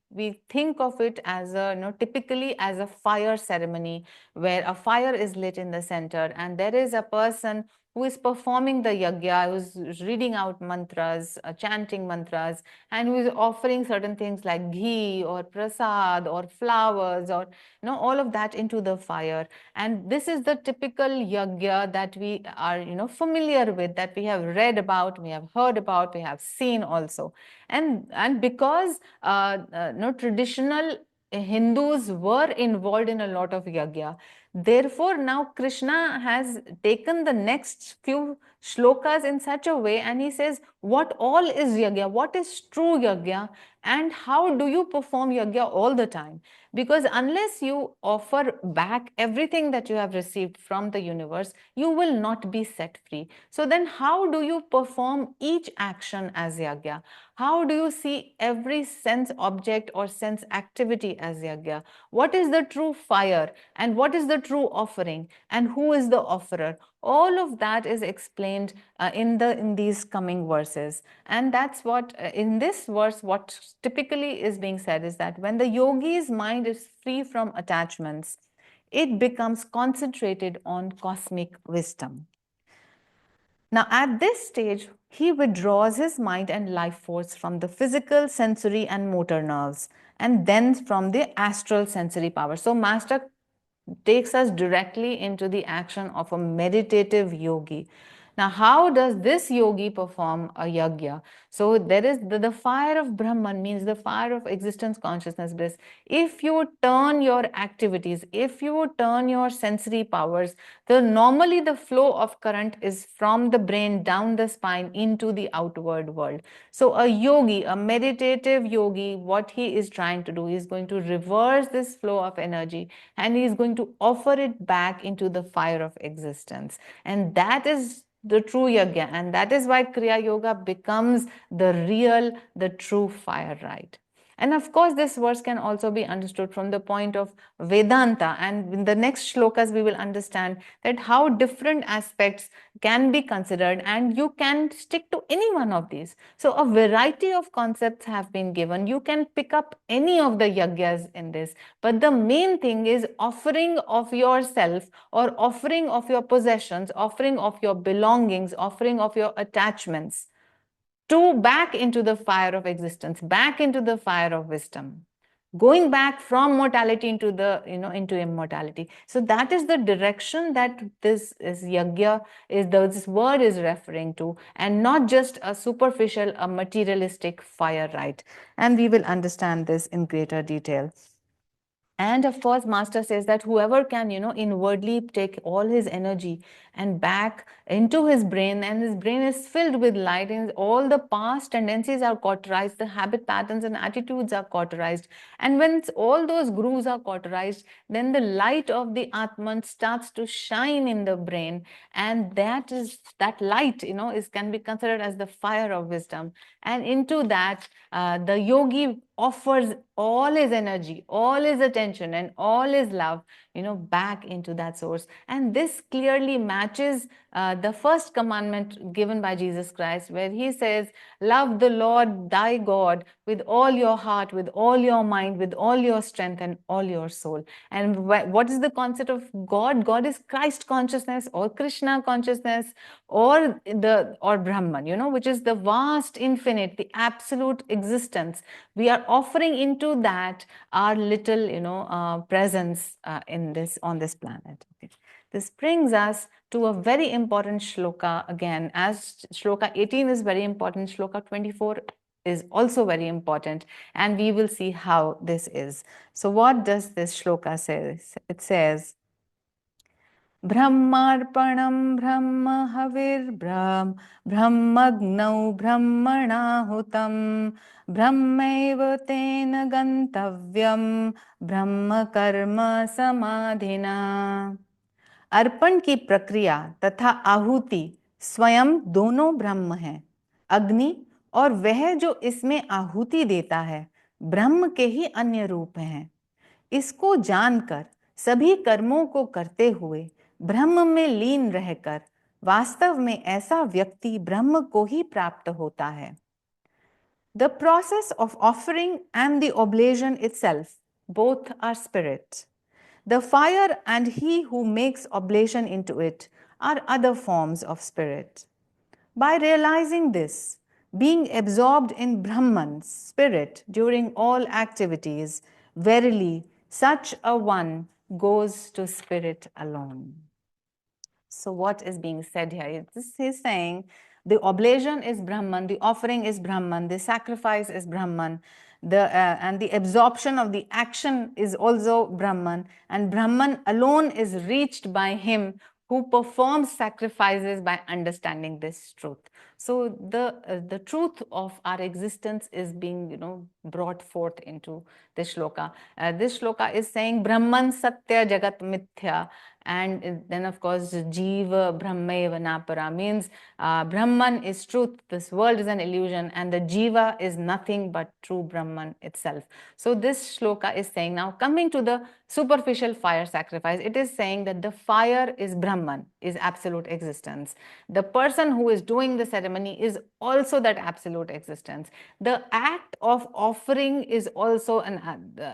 think of it as typically as a fire ceremony where a fire is lit in the center, and there is a person who is performing the yajna, who's reading out mantras, chanting mantras, and who is offering certain things like ghee or prasad or flowers or all of that into the fire. And this is the typical yajna that we are familiar with, that we have read about, we have heard about, we have seen also. And because traditional Hindus were involved in a lot of yajna, therefore now Krishna has taken the next few shlokas in such a way, and he says what all is yajna, what is true yajna, and how do you perform yajna all the time. Because unless you offer back everything that you have received from the universe, you will not be set free. So then how do you perform each action as yajna? How do you see every sense object or sense activity as yajna? What is the true fire, and what is the true offering, and who is the offerer? All of that is explained in these coming verses. And that's what in this verse, what typically is being said is that when the yogi's mind is free from attachments, it becomes concentrated on cosmic wisdom. Now, at this stage, he withdraws his mind and life force from the physical, sensory, and motor nerves, and then from the astral sensory power. So, Master takes us directly into the action of a meditative yogi. Now, how does this yogi perform a yajna? So there is the fire of Brahman, means the fire of existence, consciousness, bliss. If you turn your activities, if you turn your sensory powers, normally the flow of current is from the brain down the spine into the outward world. So a yogi, a meditative yogi, what he is trying to do is going to reverse this flow of energy, and he is going to offer it back into the fire of existence. And that is the true yajna, and that is why Kriya Yoga becomes the true fire rite. And of course, this verse can also be understood from the point of Vedanta. And in the next shlokas, we will understand that how different aspects can be considered, and you can stick to any one of these. So a variety of concepts have been given. You can pick up any of the yajnas in this. But the main thing is offering of yourself, or offering of your possessions, offering of your belongings, offering of your attachments to back into the fire of existence, back into the fire of wisdom. going back from mortality into the, into immortality. So that is the direction that this is yajna, this word is referring to, and not just a superficial, a materialistic fire rite. And we will understand this in greater detail. And of course, Master says that whoever can, inwardly take all his energy and back into his brain, and his brain is filled with light, and all the past tendencies are cauterized, the habit patterns and attitudes are cauterized. And when all those grooves are cauterized, then the light of the Atman starts to shine in the brain. And that light, can be considered as the fire of wisdom. And into that, the yogi offers all his energy, all his attention, and all his love, back into that source. And this clearly matches the first commandment given by Jesus Christ, where he says, love the Lord thy God with all your heart, with all your mind, with all your strength, and all your soul. And what is the concept of God? God is Christ consciousness, or Krishna consciousness, or Brahman, which is the vast infinite, the absolute existence. We are offering into that our little presence on this planet. Okay. This brings us to a very important shloka again. As shloka 18 is very important, shloka 24 is also very important, and we will see how this is. So what does this shloka say? It says, Brahmarpanam Brahma Havirbrahm Brahmagnau Brahmanahutam Brahmaiva Tena Gantavyam Brahma Karma Samadhina. अर्पण की प्रक्रिया तथा आहुति स्वयं दोनों ब्रह्म हैं। अग्नि और वह जो इसमें आहुति देता है ब्रह्म के ही अन्य रूप हैं। इसको जानकर सभी कर्मों को करते हुए ब्रह्म में लीन रहकर वास्तव में ऐसा व्यक्ति ब्रह्म को ही प्राप्त होता है। The process of offering and the oblation itself, both are spirit. The fire and he who makes oblation into it are other forms of spirit. By realizing this, being absorbed in Brahman's spirit during all activities, verily such a one goes to spirit alone. So what is being said here? He's saying the oblation is Brahman, the offering is Brahman, the sacrifice is Brahman, and the absorption of the action is also Brahman, and Brahman alone is reached by him who performs sacrifices by understanding this truth. So the truth of our existence is being brought forth into this shloka. This shloka is saying Brahman Satya Jagat Mithya, and then of course Jiva Brahmeva Napara means Brahman is truth, this world is an illusion, and the Jiva is nothing but true Brahman itself. So this shloka is saying, now coming to the superficial fire sacrifice, it is saying that the fire is Brahman, is absolute existence. The person who is doing the ceremony is also that absolute existence. The act of offering is also an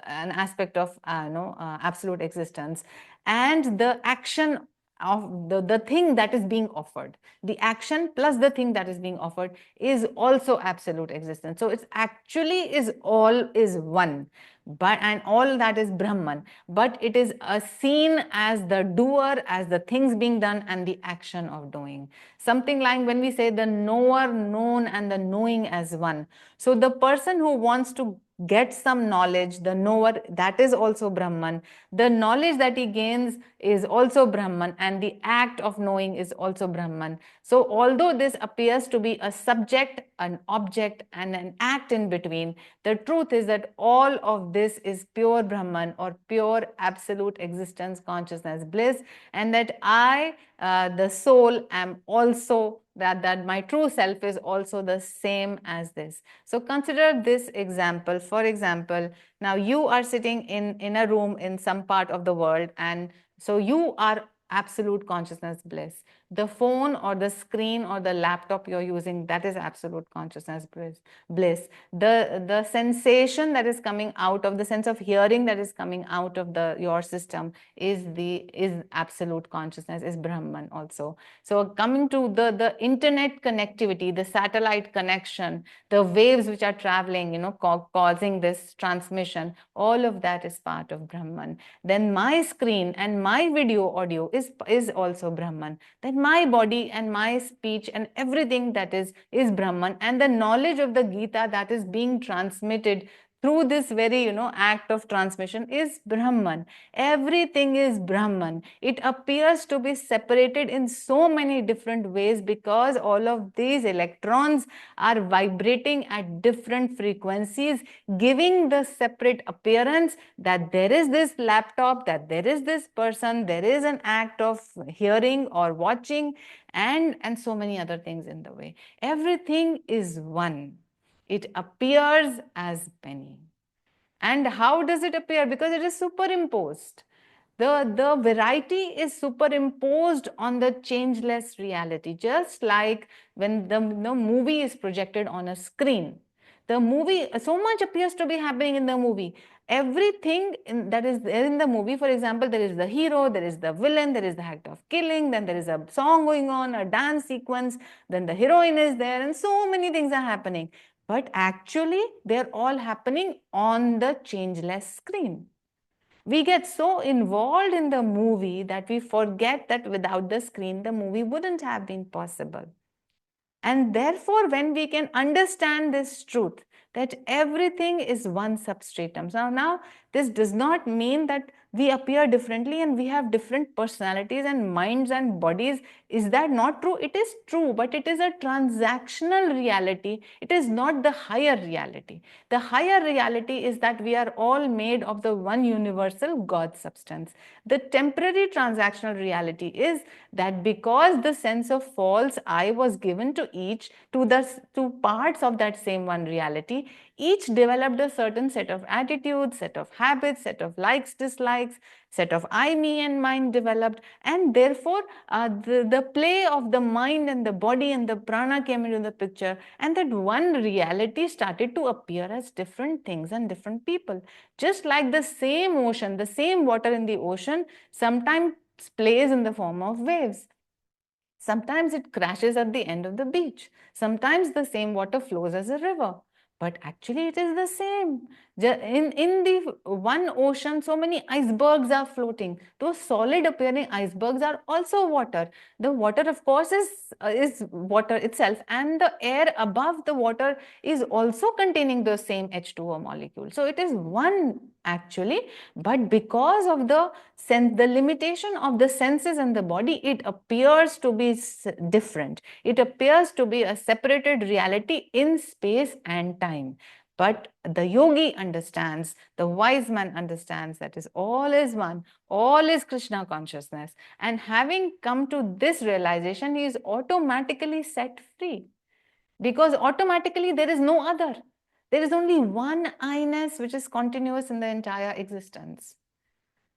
aspect of absolute existence, and the action of the thing that is being offered, the action plus the thing that is being offered is also absolute existence. So it's actually is one, and all that is Brahman, but it is seen as the doer, as the things being done, and the action of doing. Something like when we say the knower, known, and the knowing as one. So the person who wants to get some knowledge, the knower, that is also Brahman. The knowledge that he gains is also Brahman, and the act of knowing is also Brahman. So although this appears to be a subject, an object, and an act in between, the truth is that all of this is pure Brahman, or pure absolute existence, consciousness, bliss, and that I, the soul, am also that my true self is also the same as this. So consider this example. For example, now you are sitting in a room in some part of the world, and so you are absolute consciousness bliss. The phone or the screen or the laptop you're using, that is absolute consciousness bliss. The sensation that is coming out of the sense of hearing that is coming out of your system is absolute consciousness, is Brahman also. So coming to the internet connectivity, the satellite connection, the waves which are traveling, causing this transmission, all of that is part of Brahman. Then my screen and my video audio is also Brahman. Then my body and my speech and everything that is Brahman. And the knowledge of the Gita that is being transmitted through this very act of transmission is Brahman. Everything is Brahman. It appears to be separated in so many different ways because all of these electrons are vibrating at different frequencies, giving the separate appearance that there is this laptop, that there is this person, there is an act of hearing or watching, and so many other things in the way. Everything is one. It appears as many. And how does it appear? Because it is superimposed. The variety is superimposed on the changeless reality, just like when the movie is projected on a screen. The movie, so much appears to be happening in the movie. Everything that is there in the movie, for example, there is the hero, there is the villain, there is the act of killing, then there is a song going on, a dance sequence, then the heroine is there, and so many things are happening. But actually, they're all happening on the changeless screen. We get so involved in the movie that we forget that without the screen, the movie wouldn't have been possible. And therefore, when we can understand this truth, that everything is one substratum. Now, this does not mean that we appear differently and we have different personalities and minds and bodies. Is that not true? It is true, but it is a transactional reality. It is not the higher reality. The higher reality is that we are all made of the one universal God substance. The temporary transactional reality is that because the sense of false I was given to each, to the two parts of that same one reality, each developed a certain set of attitudes, set of habits, set of likes, dislikes, set of I, me and mine developed, and therefore the play of the mind and the body and the prana came into the picture, and that one reality started to appear as different things and different people. Just like the same ocean, the same water in the ocean sometimes plays in the form of waves. Sometimes it crashes at the end of the beach. Sometimes the same water flows as a river. But actually it is the same. In the one ocean, so many icebergs are floating. Those solid appearing icebergs are also water. The water, of course, is water itself. And the air above the water is also containing the same H2O molecule. So it is one actually, but because of the limitation of the senses and the body, it appears to be different. It appears to be a separated reality in space and time. But the yogi understands, the wise man understands that all is one, all is Krishna consciousness. And having come to this realization, he is automatically set free. Because automatically there is no other. There is only one I-ness which is continuous in the entire existence.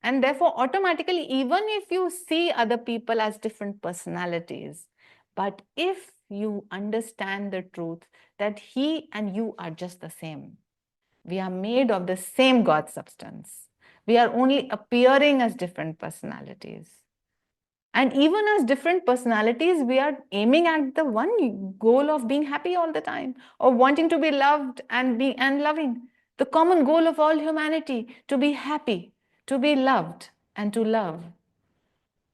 And therefore, automatically, even if you see other people as different personalities, but if you understand the truth that he and you are just the same, we are made of the same God substance. We are only appearing as different personalities. And even as different personalities, we are aiming at the one goal of being happy all the time, or wanting to be loved and loving. The common goal of all humanity, to be happy, to be loved, and to love.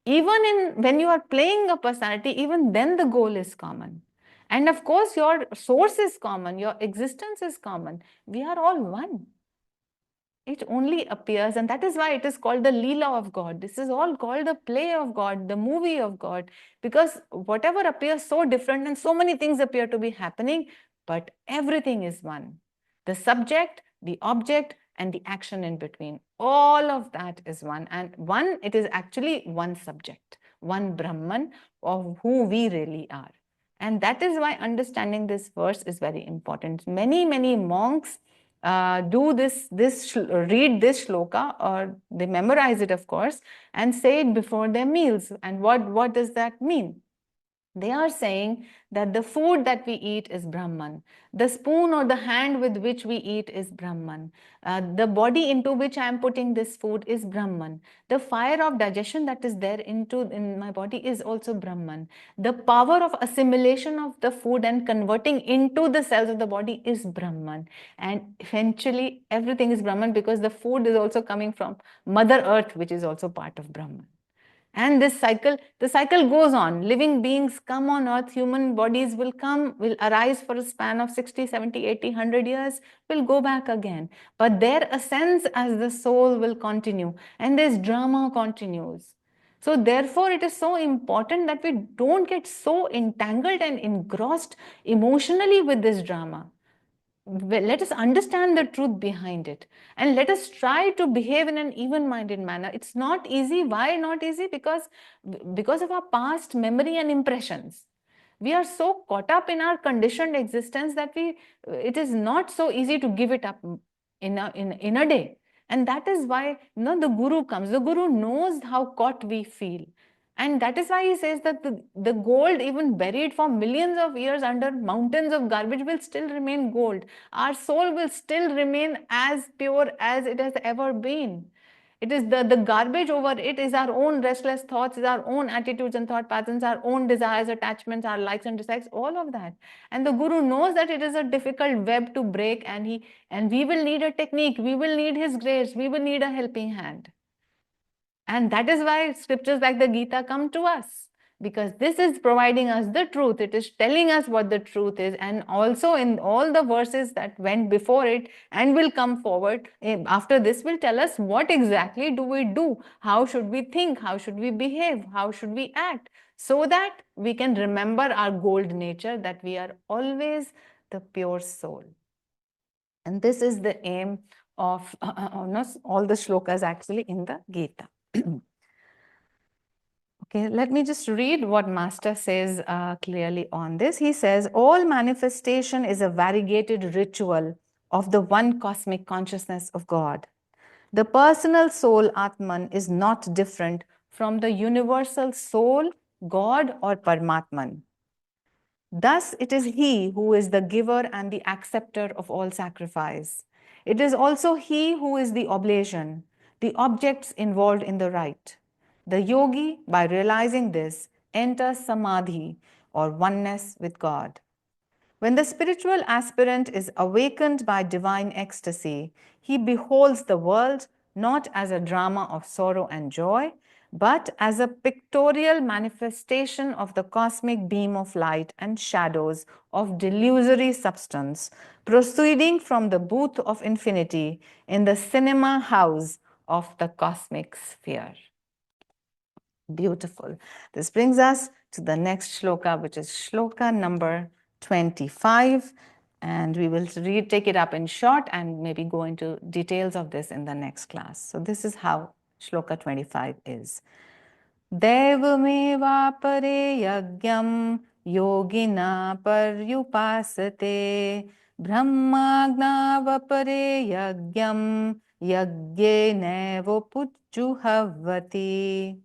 Even when you are playing a personality, even then the goal is common. And of course, your source is common, your existence is common. We are all one. It only appears, and that is why it is called the Leela of God. This is all called the play of God, the movie of God, because whatever appears so different and so many things appear to be happening, but everything is one. The subject, the object, and the action in between. All of that is one. And one, it is actually one subject, one Brahman of who we really are. And that is why understanding this verse is very important. Many monks read this shloka, or they memorize it, of course, and say it before their meals. And what does that mean? They are saying that the food that we eat is Brahman. The spoon or the hand with which we eat is Brahman. The body into which I am putting this food is Brahman. The fire of digestion that is there in my body is also Brahman. The power of assimilation of the food and converting into the cells of the body is Brahman. And eventually everything is Brahman, because the food is also coming from Mother Earth, which is also part of Brahman. And the cycle goes on. Living beings come on earth, human bodies will arise for a span of 60, 70, 80, 100 years, will go back again. But their ascents as the soul will continue, and this drama continues. So therefore, it is so important that we don't get so entangled and engrossed emotionally with this drama. Let us understand the truth behind it, and let us try to behave in an even-minded manner. It's not easy. Why not easy? Because of our past memory and impressions. We are so caught up in our conditioned existence that it is not so easy to give it up in a day. And that is why the Guru comes. The Guru knows how caught we feel. And that is why he says that the gold, even buried for millions of years under mountains of garbage, will still remain gold. Our soul will still remain as pure as it has ever been. It is the garbage over it is our own restless thoughts, is our own attitudes and thought patterns, our own desires, attachments, our likes and dislikes, all of that. And the Guru knows that it is a difficult web to break, and we will need a technique, we will need his grace, we will need a helping hand. And that is why scriptures like the Gita come to us, because this is providing us the truth. It is telling us what the truth is. And also in all the verses that went before it and will come forward after this will tell us what exactly do we do, how should we think, how should we behave, how should we act, so that we can remember our gold nature, that we are always the pure soul. And this is the aim of all the shlokas actually in the Gita. Okay, let me just read what Master says clearly on this. He says, all manifestation is a variegated ritual of the one cosmic consciousness of God. The personal soul, Atman, is not different from the universal soul, God, or Paramatman. Thus, it is he who is the giver and the acceptor of all sacrifice. It is also he who is the oblation, the objects involved in the rite. The yogi, by realizing this, enters samadhi, or oneness with God. When the spiritual aspirant is awakened by divine ecstasy, he beholds the world not as a drama of sorrow and joy, but as a pictorial manifestation of the cosmic beam of light and shadows of delusory substance, proceeding from the booth of infinity in the cinema house of the cosmic sphere. Beautiful. This brings us to the next shloka, which is shloka number 25. And we will take it up in short and maybe go into details of this in the next class. So this is how shloka 25 is. Devamevapare yagyam yogina paryupasate brahmagnavapare yagyam yagye pujuhavati.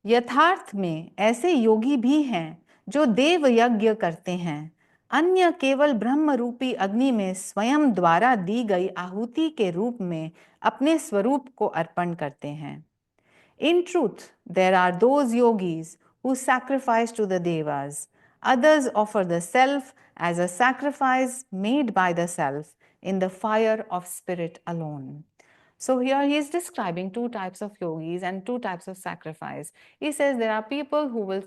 यथार्थ में ऐसे योगी भी हैं जो देव यज्ञ करते हैं, अन्य केवल ब्रह्म रूपी अग्नि में स्वयं द्वारा दी गई आहुति के रूप में अपने स्वरूप को अर्पण करते हैं. In truth, there are those yogis who sacrifice to the devas. Others offer the self as a sacrifice made by the self in the fire of spirit alone. So here he is describing two types of yogis and two types of sacrifice. He says there are people who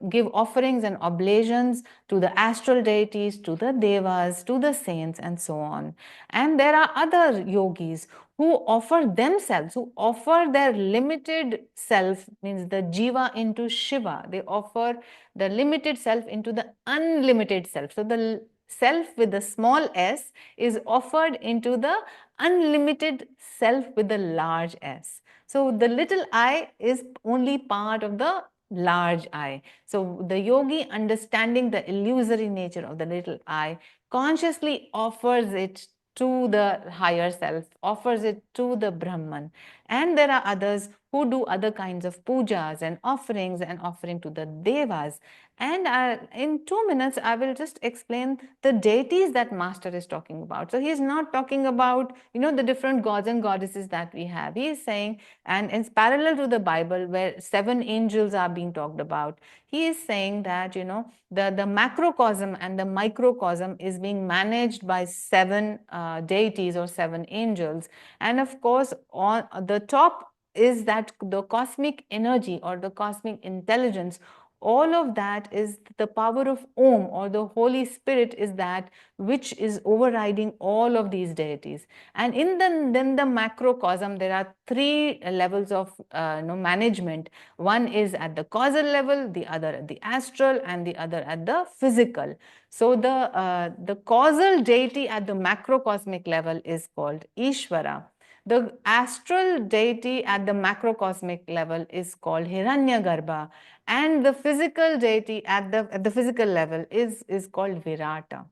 give offerings and oblations to the astral deities, to the devas, to the saints, and so on. And there are other yogis who offer themselves, who offer their limited self, means the jiva, into Shiva. They offer the limited self into the unlimited self. So the self with the small s is offered into the unlimited self with the large S. So the little I is only part of the large I. So the yogi, understanding the illusory nature of the little I, consciously offers it to the higher self, offers it to the Brahman. And there are others who do other kinds of pujas and offerings and offering to the devas. And in 2 minutes, I will just explain the deities that Master is talking about. So he is not talking about, the different gods and goddesses that we have. He is saying, and it's parallel to the Bible where 7 angels are being talked about. He is saying that, the macrocosm and the microcosm is being managed by 7 deities or 7 angels. And of course, on the top is that the cosmic energy or the cosmic intelligence. All of that is the power of Om, or the Holy Spirit is that which is overriding all of these deities. And then the macrocosm, there are 3 levels of management. One is at the causal level, the other at the astral, and the other at the physical. So the causal deity at the macrocosmic level is called Ishvara. The astral deity at the macrocosmic level is called Hiranyagarbha, and the physical deity at the physical level is called Virata.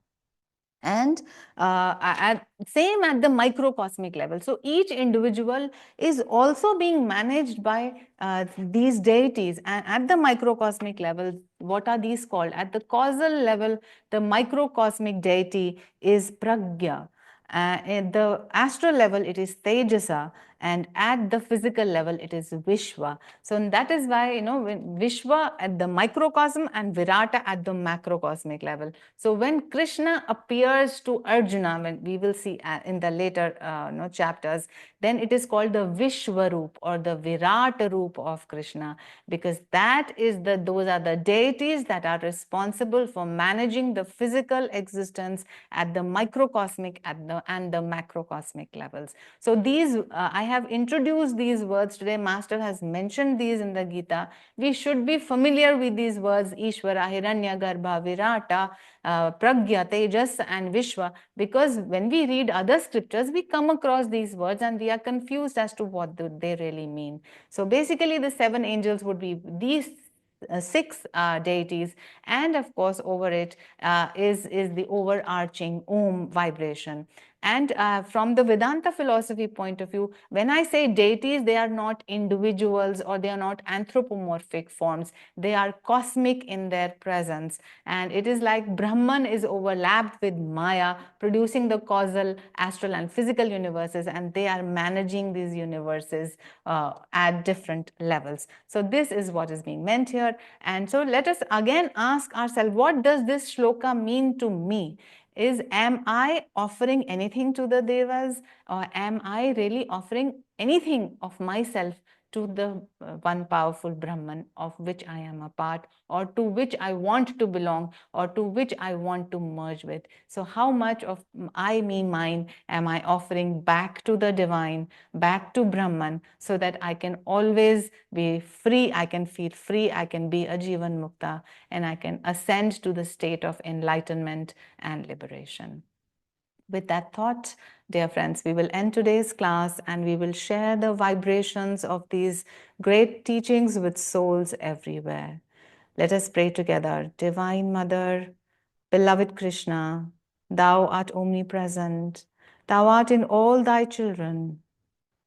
And same at the microcosmic level. So each individual is also being managed by these deities. And at the microcosmic level, what are these called? At the causal level, the microcosmic deity is Pragya. At the astral level, it is Tejasa, and at the physical level, it is Vishwa. So that is why, when Vishwa at the microcosm and Virata at the macrocosmic level. So when Krishna appears to Arjuna, when we will see in the later chapters, then it is called the Vishwaroop or the Virata Roop of Krishna, because those are the deities that are responsible for managing the physical existence at the microcosmic and the macrocosmic levels. So these, I have introduced these words today. Master has mentioned these in the Gita. We should be familiar with these words: Ishvara, Hiranyagarbha, Virata, Pragya, Tejas, and Vishwa, because when we read other scriptures, we come across these words and we are confused as to what they really mean. So basically, the 7 angels would be these 6 deities, and of course over it is the overarching Om vibration. And from the Vedanta philosophy point of view, when I say deities, they are not individuals or they are not anthropomorphic forms. They are cosmic in their presence. And it is like Brahman is overlapped with Maya, producing the causal, astral, and physical universes, and they are managing these universes at different levels. So this is what is being meant here. And so let us again ask ourselves, what does this shloka mean to me? Am I offering anything to the devas, or am I really offering anything of myself to the one powerful Brahman of which I am a part, or to which I want to belong, or to which I want to merge with? So how much of I, me, mine am I offering back to the divine, back to Brahman, so that I can always be free, I can feel free, I can be a Jivan Mukta, and I can ascend to the state of enlightenment and liberation. With that thought, dear friends, we will end today's class and we will share the vibrations of these great teachings with souls everywhere. Let us pray together. Divine Mother, beloved Krishna, thou art omnipresent. Thou art in all thy children.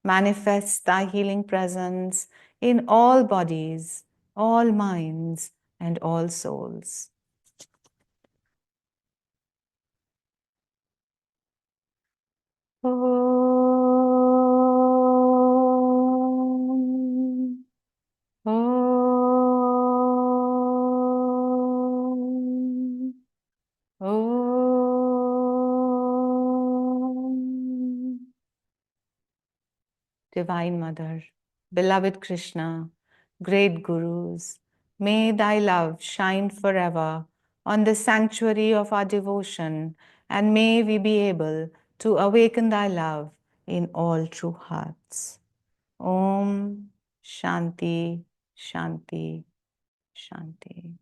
Manifest thy healing presence in all bodies, all minds, and all souls. Om. Om. Om. Divine Mother, beloved Krishna, great Gurus, may thy love shine forever on the sanctuary of our devotion, and may we be able to awaken thy love in all true hearts. Om Shanti, Shanti, Shanti.